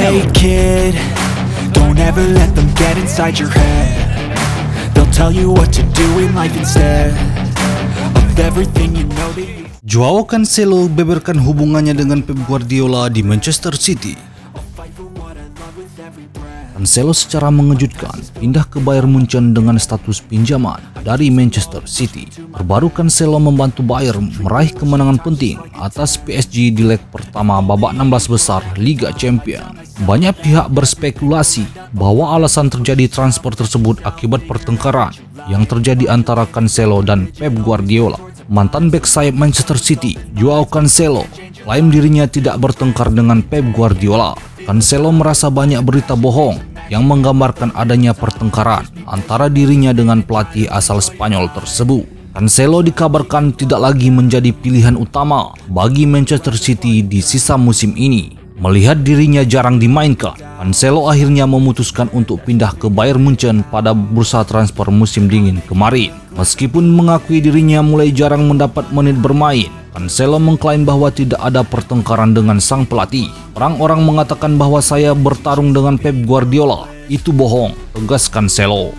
Hey kid, don't ever let them get inside your head. They'll tell you what to do in life instead of everything you know that you... Joao Cancelo beberkan hubungannya dengan Pep Guardiola di Manchester City. Cancelo secara mengejutkan pindah ke Bayern Munchen dengan status pinjaman dari Manchester City. Terbaru Cancelo membantu Bayern meraih kemenangan penting atas PSG di leg pertama babak 16 besar Liga Champions. Banyak pihak berspekulasi bahwa alasan terjadi transfer tersebut akibat pertengkaran yang terjadi antara Cancelo dan Pep Guardiola. Mantan bek sayap Manchester City, Joao Cancelo, klaim dirinya tidak bertengkar dengan Pep Guardiola. Cancelo merasa banyak berita bohong yang menggambarkan adanya pertengkaran antara dirinya dengan pelatih asal Spanyol tersebut. Cancelo dikabarkan tidak lagi menjadi pilihan utama bagi Manchester City di sisa musim ini. Melihat dirinya jarang dimainkan, Cancelo akhirnya memutuskan untuk pindah ke Bayern Munchen pada bursa transfer musim dingin kemarin. Meskipun mengakui dirinya mulai jarang mendapat menit bermain, Cancelo mengklaim bahwa tidak ada pertengkaran dengan sang pelatih. Orang-orang mengatakan bahwa saya bertarung dengan Pep Guardiola. Itu bohong, tegas Cancelo.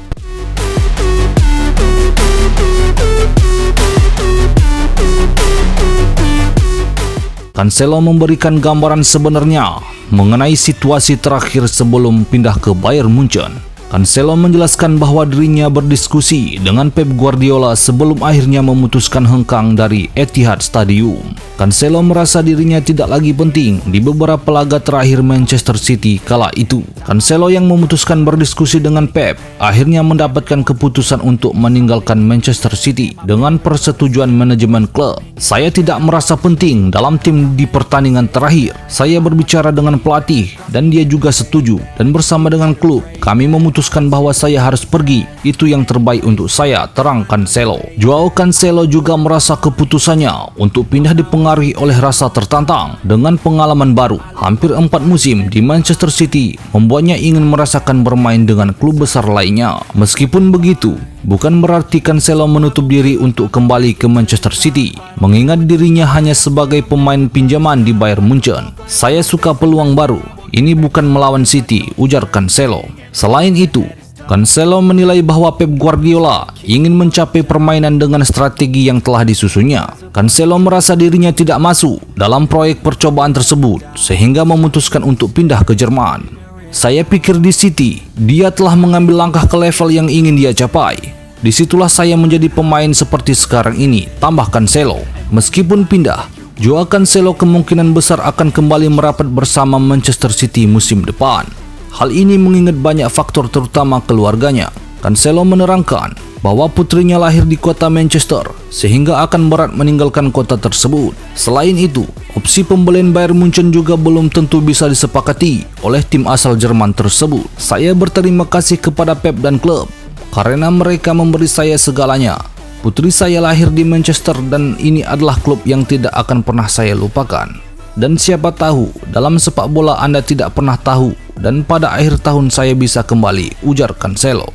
Cancelo memberikan gambaran sebenarnya mengenai situasi terakhir sebelum pindah ke Bayern Munchen. Cancelo menjelaskan bahwa dirinya berdiskusi dengan Pep Guardiola sebelum akhirnya memutuskan hengkang dari Etihad Stadium. Cancelo merasa dirinya tidak lagi penting di beberapa laga terakhir Manchester City kala itu. Cancelo yang memutuskan berdiskusi dengan Pep akhirnya mendapatkan keputusan untuk meninggalkan Manchester City dengan persetujuan manajemen klub. Saya tidak merasa penting dalam tim di pertandingan terakhir. Saya berbicara dengan pelatih dan dia juga setuju, dan bersama dengan klub kami memutuskan bahwa saya harus pergi. Itu yang terbaik untuk saya, terang Cancelo. Joao Cancelo juga merasa keputusannya untuk pindah dipengaruhi oleh rasa tertantang dengan pengalaman baru. Hampir 4 musim di Manchester City membuatnya ingin merasakan bermain dengan klub besar lainnya. Meskipun begitu, bukan berarti Cancelo menutup diri untuk kembali ke Manchester City, mengingat dirinya hanya sebagai pemain pinjaman di Bayern Munchen. Saya suka peluang baru. Ini bukan melawan City, ujar Cancelo. Selain itu, Cancelo menilai bahwa Pep Guardiola ingin mencapai permainan dengan strategi yang telah disusunnya. Cancelo merasa dirinya tidak masuk dalam proyek percobaan tersebut sehingga memutuskan untuk pindah ke Jerman. Saya pikir di City, dia telah mengambil langkah ke level yang ingin dia capai. Disitulah saya menjadi pemain seperti sekarang ini, tambah Cancelo. Meskipun pindah, Joao Cancelo kemungkinan besar akan kembali merapat bersama Manchester City musim depan. Hal ini mengingat banyak faktor terutama keluarganya. Cancelo menerangkan bahwa putrinya lahir di kota Manchester sehingga akan berat meninggalkan kota tersebut. Selain itu, opsi pembelian Bayern Munchen juga belum tentu bisa disepakati oleh tim asal Jerman tersebut. Saya berterima kasih kepada Pep dan klub karena mereka memberi saya segalanya. Putri saya lahir di Manchester dan ini adalah klub yang tidak akan pernah saya lupakan. Dan siapa tahu, dalam sepak bola Anda tidak pernah tahu, dan pada akhir tahun saya bisa kembali, ujar Cancelo.